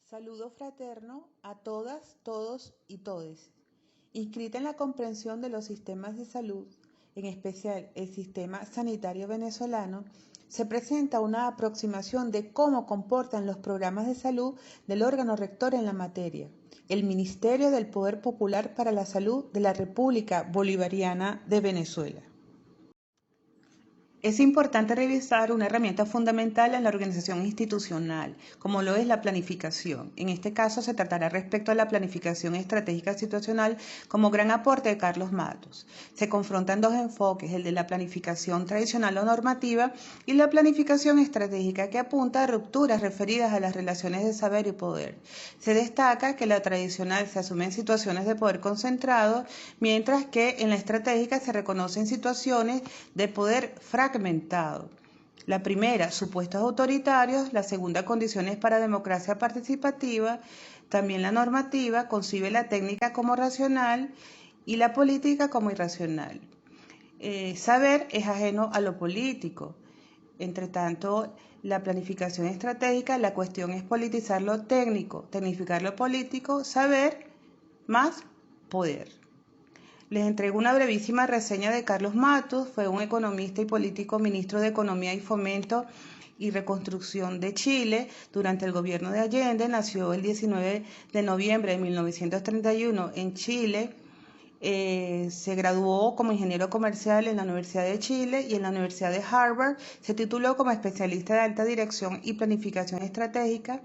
Saludo fraterno a todas, todos y todes. Inscrita en la comprensión de los sistemas de salud, en especial el sistema sanitario venezolano, se presenta una aproximación de cómo comportan los programas de salud del órgano rector en la materia, el Ministerio del Poder Popular para la Salud de la República Bolivariana de Venezuela. Es importante revisar una herramienta fundamental en la organización institucional, como lo es la planificación. En este caso se tratará respecto a la planificación estratégica situacional como gran aporte de Carlos Matos. Se confrontan dos enfoques, el de la planificación tradicional o normativa y la planificación estratégica que apunta a rupturas referidas a las relaciones de saber y poder. Se destaca que la tradicional se asume en situaciones de poder concentrado, mientras que en la estratégica se reconocen situaciones de poder fragmentado. La primera, supuestos autoritarios; la segunda, condiciones para democracia participativa. También la normativa concibe la técnica como racional y la política como irracional. Saber es ajeno a lo político. Entre tanto, la planificación estratégica, la cuestión es politizar lo técnico, tecnificar lo político, saber más poder. Les entrego una brevísima reseña de Carlos Matos. Fue un economista y político, ministro de Economía y Fomento y Reconstrucción de Chile durante el gobierno de Allende. Nació el 19 de noviembre de 1931 en Chile. Se graduó como ingeniero comercial en la Universidad de Chile y en la Universidad de Harvard. Se tituló como especialista de alta dirección y planificación estratégica.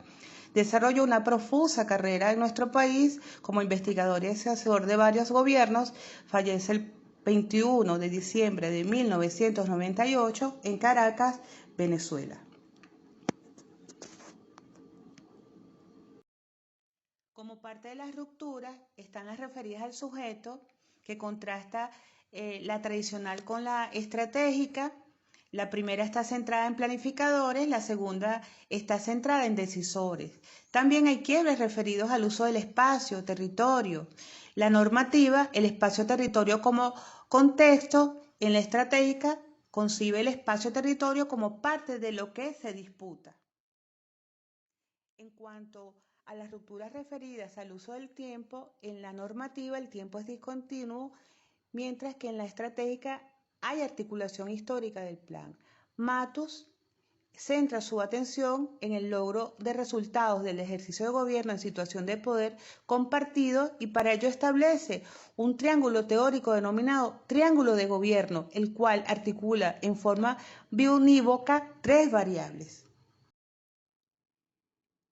Desarrolló una profusa carrera en nuestro país como investigador y asesor de varios gobiernos. Fallece el 21 de diciembre de 1998 en Caracas, Venezuela. Como parte de las rupturas están las referidas al sujeto, que contrasta la tradicional con la estratégica. La primera está centrada en planificadores, la segunda está centrada en decisores. También hay quiebres referidos al uso del espacio, territorio. La normativa, el espacio-territorio como contexto; en la estratégica concibe el espacio-territorio como parte de lo que se disputa. En cuanto a las rupturas referidas al uso del tiempo, en la normativa el tiempo es discontinuo, mientras que en la estratégica hay articulación histórica del plan. Matos centra su atención en el logro de resultados del ejercicio de gobierno en situación de poder compartido, y para ello establece un triángulo teórico denominado triángulo de gobierno, el cual articula en forma biunívoca tres variables.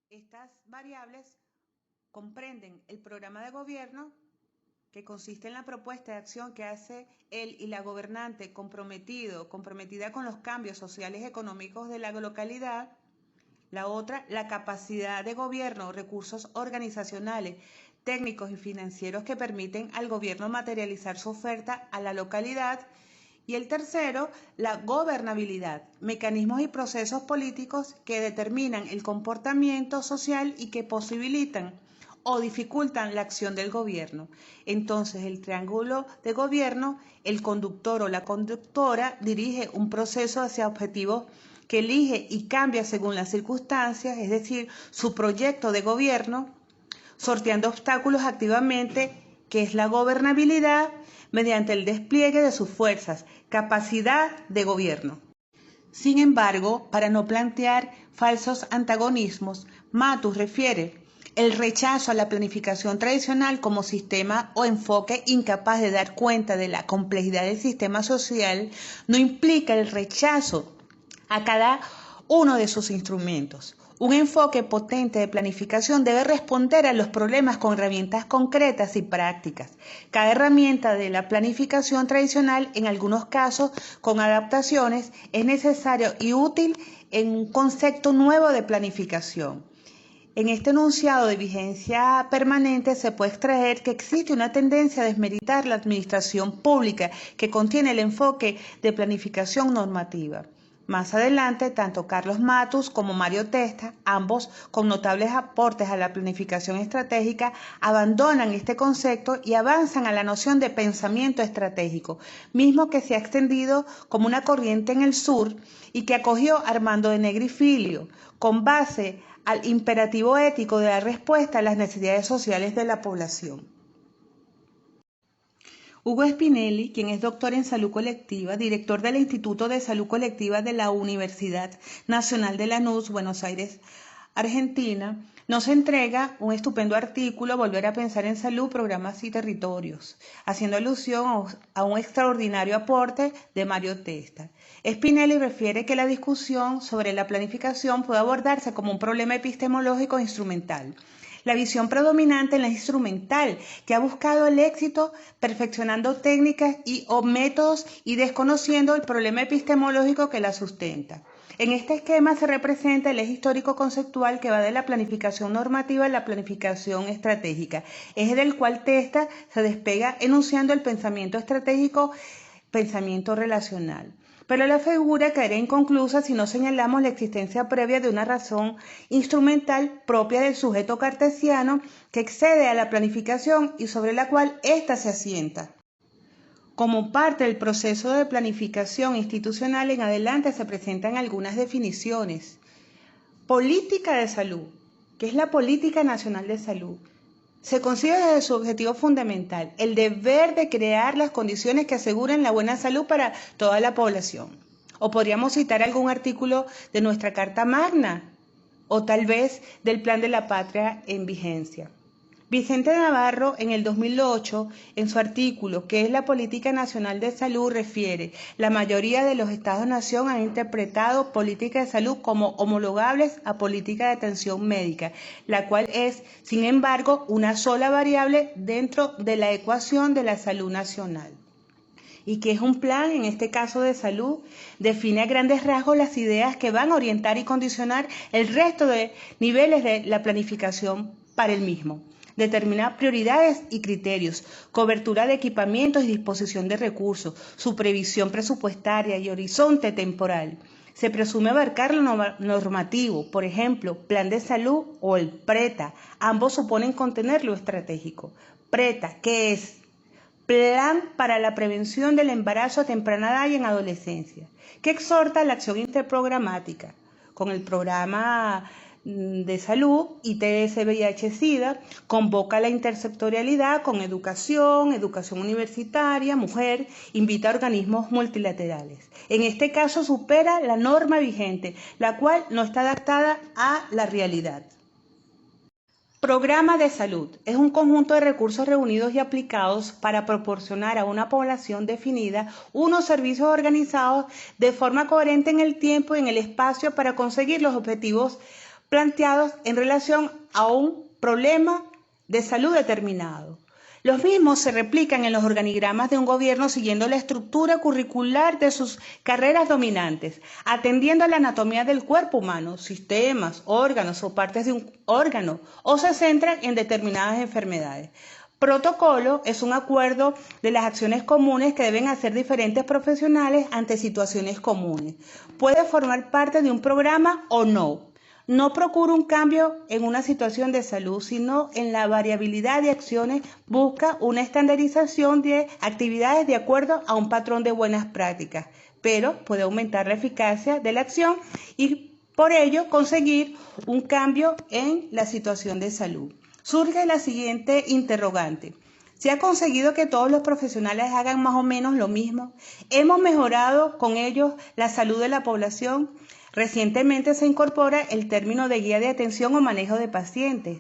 Estas variables comprenden el programa de gobierno, que consiste en la propuesta de acción que hace él y la gobernante comprometida con los cambios sociales y económicos de la localidad. La otra, la capacidad de gobierno, recursos organizacionales, técnicos y financieros que permiten al gobierno materializar su oferta a la localidad. Y el tercero, la gobernabilidad, mecanismos y procesos políticos que determinan el comportamiento social y que posibilitan o dificultan la acción del gobierno. Entonces, el triángulo de gobierno, el conductor o la conductora dirige un proceso hacia objetivos que elige y cambia según las circunstancias, es decir, su proyecto de gobierno, sorteando obstáculos activamente, que es la gobernabilidad, mediante el despliegue de sus fuerzas, capacidad de gobierno. Sin embargo, para no plantear falsos antagonismos, Matos refiere el rechazo a la planificación tradicional como sistema o enfoque incapaz de dar cuenta de la complejidad del sistema social. No implica el rechazo a cada uno de sus instrumentos. Un enfoque potente de planificación debe responder a los problemas con herramientas concretas y prácticas. Cada herramienta de la planificación tradicional, en algunos casos con adaptaciones, es necesario y útil en un concepto nuevo de planificación. En este enunciado de vigencia permanente se puede extraer que existe una tendencia a desmeritar la administración pública que contiene el enfoque de planificación normativa. Más adelante, tanto Carlos Matus como Mario Testa, ambos con notables aportes a la planificación estratégica, abandonan este concepto y avanzan a la noción de pensamiento estratégico, mismo que se ha extendido como una corriente en el sur y que acogió Armando de Negri Filio, con base al imperativo ético de dar respuesta a las necesidades sociales de la población. Hugo Spinelli, quien es doctor en salud colectiva, director del Instituto de Salud Colectiva de la Universidad Nacional de Lanús, Buenos Aires, Argentina, nos entrega un estupendo artículo, Volver a pensar en salud, programas y territorios, haciendo alusión a un extraordinario aporte de Mario Testa. Spinelli refiere que la discusión sobre la planificación puede abordarse como un problema epistemológico instrumental. La visión predominante es la instrumental, que ha buscado el éxito perfeccionando técnicas o métodos y desconociendo el problema epistemológico que la sustenta. En este esquema se representa el eje histórico-conceptual que va de la planificación normativa a la planificación estratégica, eje del cual Testa se despega enunciando el pensamiento estratégico, pensamiento relacional. Pero la figura quedará inconclusa si no señalamos la existencia previa de una razón instrumental propia del sujeto cartesiano que excede a la planificación y sobre la cual ésta se asienta. Como parte del proceso de planificación institucional en adelante se presentan algunas definiciones. Política de salud, que es la Política Nacional de Salud. Se consigue desde su objetivo fundamental, el deber de crear las condiciones que aseguren la buena salud para toda la población. O podríamos citar algún artículo de nuestra Carta Magna, o tal vez del Plan de la Patria en vigencia. Vicente Navarro, en el 2008, en su artículo ¿Qué es la Política Nacional de Salud?, refiere: la mayoría de los Estados-nación han interpretado política de salud como homologables a política de atención médica, la cual es, sin embargo, una sola variable dentro de la ecuación de la salud nacional. ¿Y qué es un plan, en este caso de salud? Define a grandes rasgos las ideas que van a orientar y condicionar el resto de niveles de la planificación para el mismo. Determina prioridades y criterios, cobertura de equipamientos y disposición de recursos, su previsión presupuestaria y horizonte temporal. Se presume abarcar lo normativo, por ejemplo, plan de salud o el PRETA. Ambos suponen contener lo estratégico. PRETA, ¿qué es? Plan para la prevención del embarazo a temprana edad y en adolescencia, que exhorta a la acción interprogramática con el programa de salud, ITS, VIH, SIDA, convoca la intersectorialidad con educación universitaria, mujer, invita a organismos multilaterales. En este caso supera la norma vigente, la cual no está adaptada a la realidad. Programa de salud es un conjunto de recursos reunidos y aplicados para proporcionar a una población definida unos servicios organizados de forma coherente en el tiempo y en el espacio para conseguir los objetivos planteados en relación a un problema de salud determinado. Los mismos se replican en los organigramas de un gobierno siguiendo la estructura curricular de sus carreras dominantes, atendiendo a la anatomía del cuerpo humano, sistemas, órganos o partes de un órgano, o se centran en determinadas enfermedades. Protocolo es un acuerdo de las acciones comunes que deben hacer diferentes profesionales ante situaciones comunes. Puede formar parte de un programa o no. No procura un cambio en una situación de salud, sino en la variabilidad de acciones, busca una estandarización de actividades de acuerdo a un patrón de buenas prácticas, pero puede aumentar la eficacia de la acción y por ello conseguir un cambio en la situación de salud. Surge la siguiente interrogante: ¿se ha conseguido que todos los profesionales hagan más o menos lo mismo? ¿Hemos mejorado con ellos la salud de la población? Recientemente se incorpora el término de guía de atención o manejo de pacientes.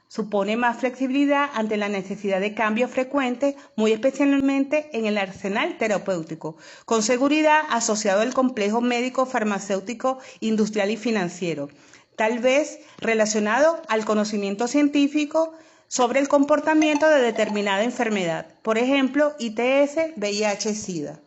Supone más flexibilidad ante la necesidad de cambios frecuentes, muy especialmente en el arsenal terapéutico, con seguridad asociado al complejo médico, farmacéutico, industrial y financiero, tal vez relacionado al conocimiento científico sobre el comportamiento de determinada enfermedad, por ejemplo, ITS, VIH, SIDA.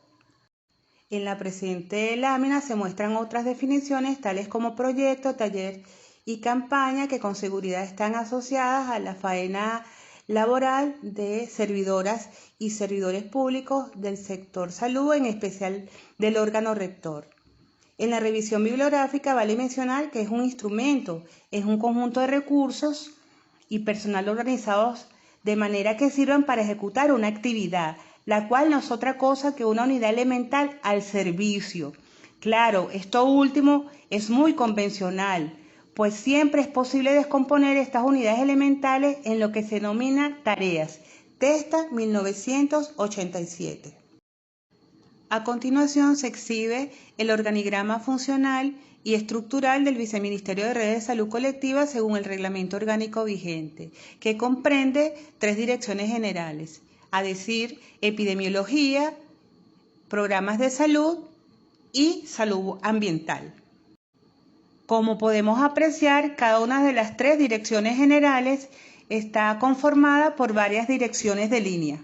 En la presente lámina se muestran otras definiciones tales como proyecto, taller y campaña que con seguridad están asociadas a la faena laboral de servidoras y servidores públicos del sector salud, en especial del órgano rector. En la revisión bibliográfica vale mencionar que es un instrumento, es un conjunto de recursos y personal organizados de manera que sirvan para ejecutar una actividad, la cual no es otra cosa que una unidad elemental al servicio. Claro, esto último es muy convencional, pues siempre es posible descomponer estas unidades elementales en lo que se denomina tareas. Testa 1987. A continuación se exhibe el organigrama funcional y estructural del Viceministerio de Redes de Salud Colectiva según el reglamento orgánico vigente, que comprende 3 direcciones generales, a decir, epidemiología, programas de salud y salud ambiental. Como podemos apreciar, cada una de las 3 direcciones generales está conformada por varias direcciones de línea.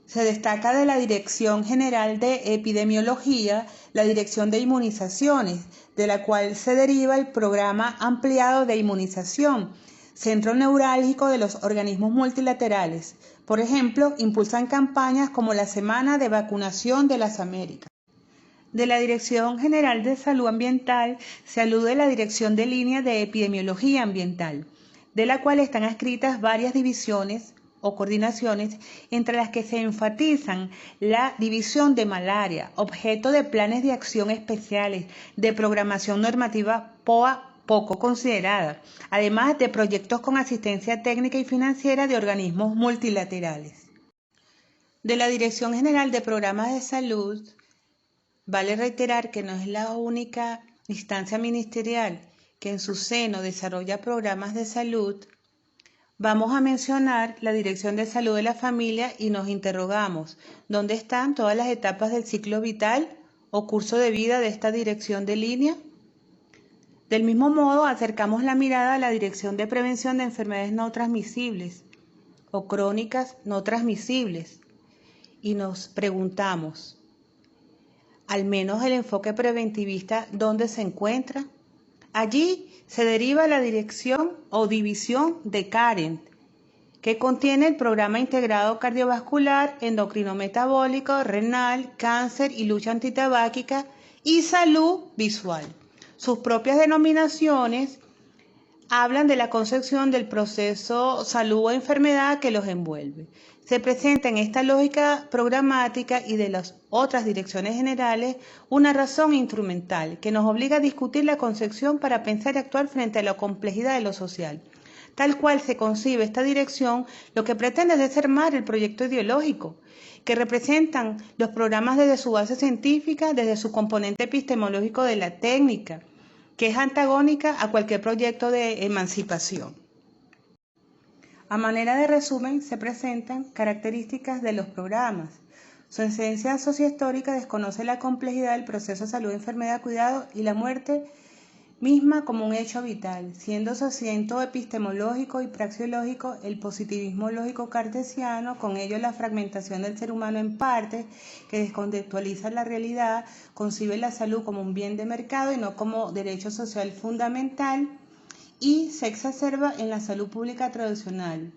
Se destaca de la Dirección General de Epidemiología la Dirección de Inmunizaciones, de la cual se deriva el Programa Ampliado de Inmunización, centro neurálgico de los organismos multilaterales. Por ejemplo, impulsan campañas como la Semana de Vacunación de las Américas. De la Dirección General de Salud Ambiental se alude a la Dirección de Línea de Epidemiología Ambiental, de la cual están adscritas varias divisiones o coordinaciones, entre las que se enfatizan la división de malaria, objeto de planes de acción especiales, de programación normativa POA poco considerada, además de proyectos con asistencia técnica y financiera de organismos multilaterales. De la Dirección General de Programas de Salud, vale reiterar que no es la única instancia ministerial que en su seno desarrolla programas de salud. Vamos a mencionar la Dirección de Salud de la Familia y nos interrogamos, ¿dónde están todas las etapas del ciclo vital o curso de vida de esta dirección de línea? Del mismo modo, acercamos la mirada a la Dirección de Prevención de Enfermedades no transmisibles o crónicas no transmisibles y nos preguntamos, al menos el enfoque preventivista, ¿dónde se encuentra? Allí se deriva la dirección o división de CARENT, que contiene el programa integrado cardiovascular, endocrino metabólico, renal, cáncer y lucha antitabáquica y salud visual. Sus propias denominaciones hablan de la concepción del proceso salud o enfermedad que los envuelve. Se presenta en esta lógica programática y de las otras direcciones generales una razón instrumental que nos obliga a discutir la concepción para pensar y actuar frente a la complejidad de lo social. Tal cual se concibe esta dirección, lo que pretende es desarmar el proyecto ideológico, que representan los programas desde su base científica, desde su componente epistemológico de la técnica, que es antagónica a cualquier proyecto de emancipación. A manera de resumen, se presentan características de los programas. Su esencia sociohistórica desconoce la complejidad del proceso de salud, enfermedad, cuidado y la muerte misma como un hecho vital, siendo su asiento epistemológico y praxeológico el positivismo lógico cartesiano, con ello la fragmentación del ser humano en partes que descontextualiza la realidad, concibe la salud como un bien de mercado y no como derecho social fundamental, y se exacerba en la salud pública tradicional,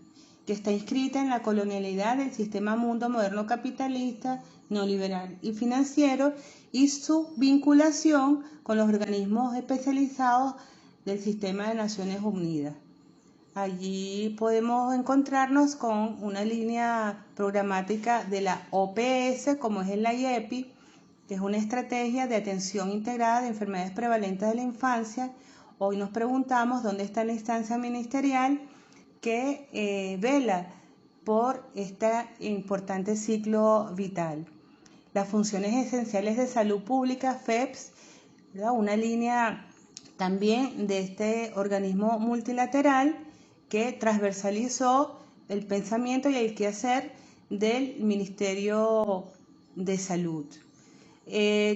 que está inscrita en la colonialidad del sistema mundo moderno capitalista, neoliberal y financiero, y su vinculación con los organismos especializados del sistema de Naciones Unidas. Allí podemos encontrarnos con una línea programática de la OPS, como es la IEPI, que es una estrategia de atención integrada de enfermedades prevalentes de la infancia. Hoy nos preguntamos dónde está la instancia ministerial que vela por este importante ciclo vital. Las funciones esenciales de salud pública, FEPS, ¿verdad? Una línea también de este organismo multilateral que transversalizó el pensamiento y el quehacer del Ministerio de Salud.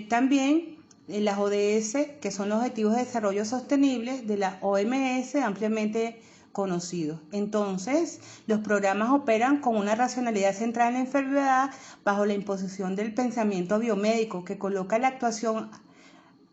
También las ODS, que son los Objetivos de Desarrollo Sostenible de la OMS, ampliamente conocidos. Entonces, los programas operan con una racionalidad centrada en la enfermedad bajo la imposición del pensamiento biomédico que coloca la actuación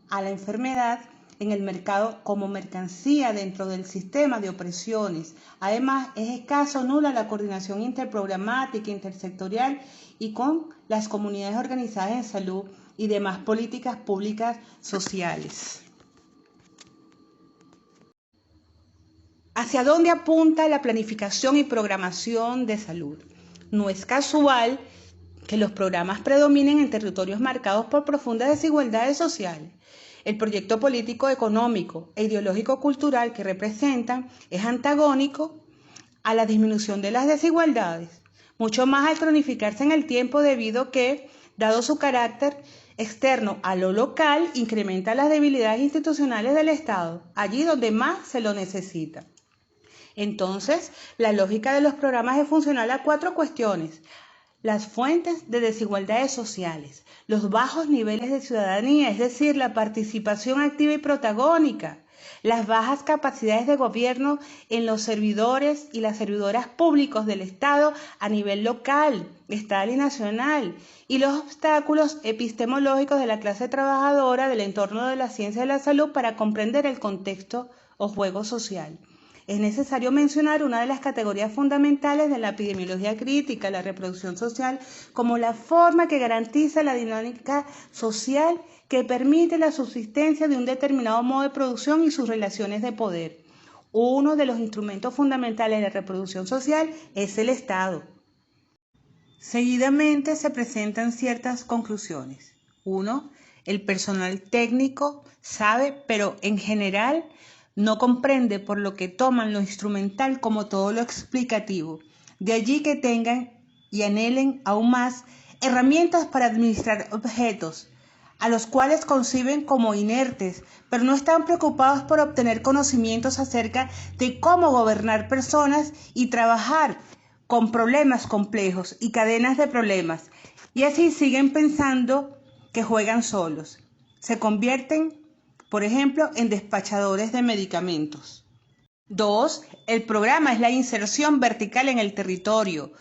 a la enfermedad en el mercado como mercancía dentro del sistema de opresiones. Además, es escaso o nula la coordinación interprogramática, intersectorial y con las comunidades organizadas en salud y demás políticas públicas sociales. ¿Hacia dónde apunta la planificación y programación de salud? No es casual que los programas predominen en territorios marcados por profundas desigualdades sociales. El proyecto político, económico e ideológico-cultural que representan es antagónico a la disminución de las desigualdades, mucho más al cronificarse en el tiempo debido a que, dado su carácter externo a lo local, incrementa las debilidades institucionales del Estado, allí donde más se lo necesita. Entonces, la lógica de los programas es funcional a 4 cuestiones: las fuentes de desigualdades sociales, los bajos niveles de ciudadanía, es decir, la participación activa y protagónica, las bajas capacidades de gobierno en los servidores y las servidoras públicos del Estado a nivel local, estatal y nacional, y los obstáculos epistemológicos de la clase trabajadora del entorno de la ciencia de la salud para comprender el contexto o juego social. Es necesario mencionar una de las categorías fundamentales de la epidemiología crítica, la reproducción social, como la forma que garantiza la dinámica social que permite la subsistencia de un determinado modo de producción y sus relaciones de poder. Uno de los instrumentos fundamentales de la reproducción social es el Estado. Seguidamente se presentan ciertas conclusiones. 1. El personal técnico sabe, pero en general no comprende, por lo que toman lo instrumental como todo lo explicativo. De allí que tengan y anhelen aún más herramientas para administrar objetos, a los cuales conciben como inertes, pero no están preocupados por obtener conocimientos acerca de cómo gobernar personas y trabajar con problemas complejos y cadenas de problemas, y así siguen pensando que juegan solos. Se convierten, por ejemplo, en despachadores de medicamentos. 2. El programa es la inserción vertical en el territorio,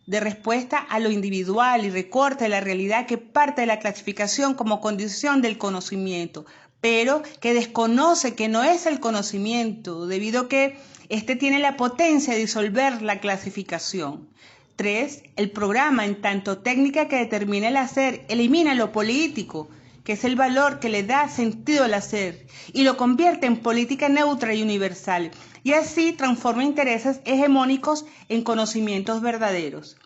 de respuesta a lo individual y recorte de la realidad que parte de la clasificación como condición del conocimiento, pero que desconoce que no es el conocimiento, debido a que éste tiene la potencia de disolver la clasificación. 3. El programa, en tanto técnica que determina el hacer, elimina lo político, que es el valor que le da sentido al hacer, y lo convierte en política neutra y universal, y así transforma intereses hegemónicos en conocimientos verdaderos.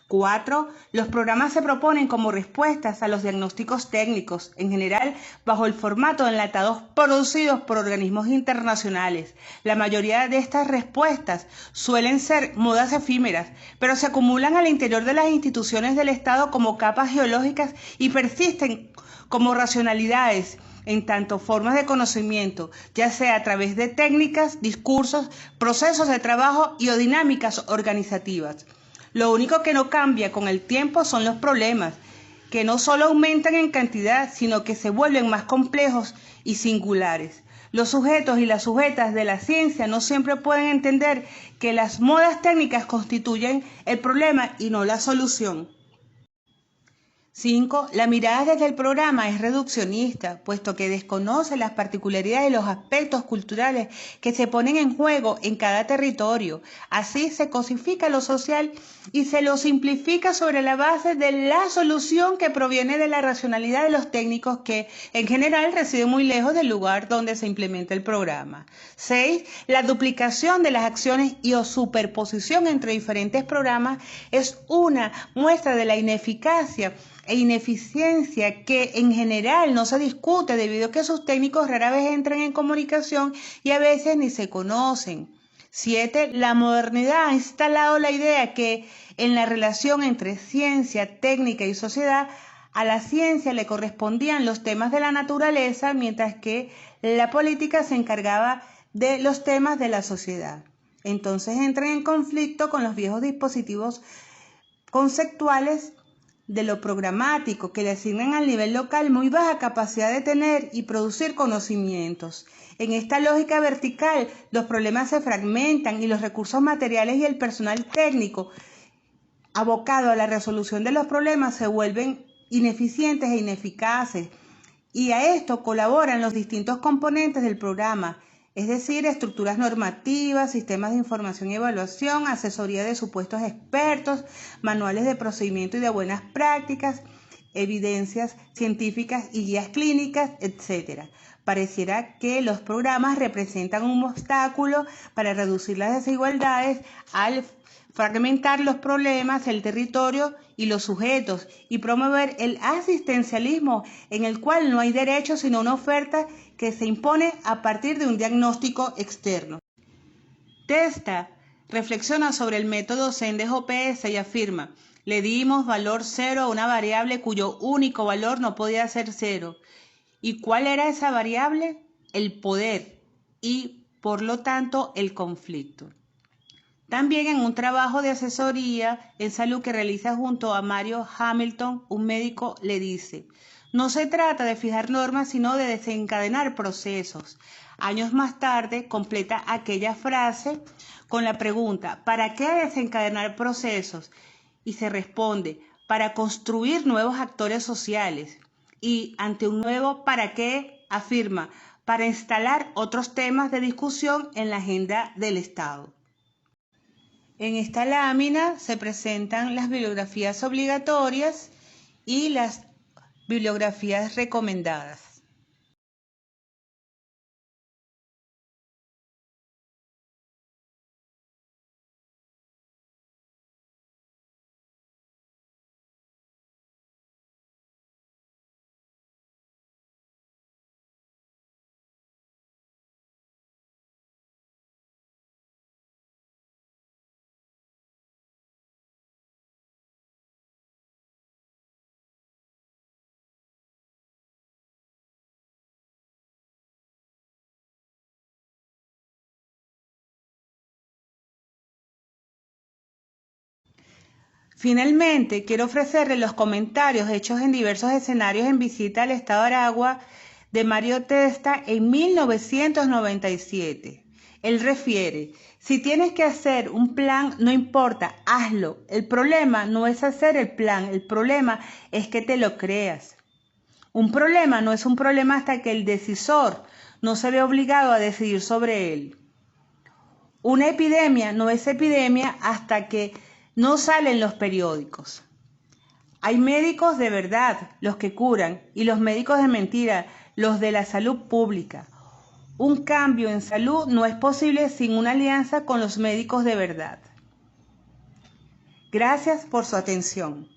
4. Los programas se proponen como respuestas a los diagnósticos técnicos, en general bajo el formato de enlatados producidos por organismos internacionales. La mayoría de estas respuestas suelen ser modas efímeras, pero se acumulan al interior de las instituciones del Estado como capas geológicas y persisten como racionalidades, en tanto formas de conocimiento, ya sea a través de técnicas, discursos, procesos de trabajo y o dinámicas organizativas. Lo único que no cambia con el tiempo son los problemas, que no solo aumentan en cantidad, sino que se vuelven más complejos y singulares. Los sujetos y las sujetas de la ciencia no siempre pueden entender que las modas técnicas constituyen el problema y no la solución. 5. La mirada desde el programa es reduccionista, puesto que desconoce las particularidades de los aspectos culturales que se ponen en juego en cada territorio. Así se cosifica lo social y se lo simplifica sobre la base de la solución que proviene de la racionalidad de los técnicos que, en general, residen muy lejos del lugar donde se implementa el programa. 6. La duplicación de las acciones y o superposición entre diferentes programas es una muestra de la ineficacia e ineficiencia que en general no se discute debido a que sus técnicos rara vez entran en comunicación y a veces ni se conocen. 7. La modernidad ha instalado la idea que en la relación entre ciencia, técnica y sociedad, a la ciencia le correspondían los temas de la naturaleza, mientras que la política se encargaba de los temas de la sociedad. Entonces entran en conflicto con los viejos dispositivos conceptuales de lo programático, que le asignan al nivel local muy baja capacidad de tener y producir conocimientos. En esta lógica vertical, los problemas se fragmentan y los recursos materiales y el personal técnico abocado a la resolución de los problemas se vuelven ineficientes e ineficaces. Y a esto colaboran los distintos componentes del programa, es decir, estructuras normativas, sistemas de información y evaluación, asesoría de supuestos expertos, manuales de procedimiento y de buenas prácticas, evidencias científicas y guías clínicas, etc. Pareciera que los programas representan un obstáculo para reducir las desigualdades al fragmentar los problemas, el territorio y los sujetos, y promover el asistencialismo en el cual no hay derecho sino una oferta que se impone a partir de un diagnóstico externo. Testa reflexiona sobre el método Zen de OPS y afirma: le dimos valor cero a una variable cuyo único valor no podía ser cero. ¿Y cuál era esa variable? El poder y, por lo tanto, el conflicto. También en un trabajo de asesoría en salud que realiza junto a Mario Hamilton, un médico le dice: no se trata de fijar normas, sino de desencadenar procesos. Años más tarde completa aquella frase con la pregunta: ¿para qué desencadenar procesos? Y se responde: para construir nuevos actores sociales. Y ante un nuevo ¿para qué? Afirma: para instalar otros temas de discusión en la agenda del Estado. En esta lámina se presentan las bibliografías obligatorias y las bibliografías recomendadas. Finalmente, quiero ofrecerles los comentarios hechos en diversos escenarios en visita al estado de Aragua de Mario Testa en 1997. Él refiere: si tienes que hacer un plan, no importa, hazlo. El problema no es hacer el plan, el problema es que te lo creas. Un problema no es un problema hasta que el decisor no se ve obligado a decidir sobre él. Una epidemia no es epidemia hasta que no salen los periódicos. Hay médicos de verdad, los que curan, y los médicos de mentira, los de la salud pública. Un cambio en salud no es posible sin una alianza con los médicos de verdad. Gracias por su atención.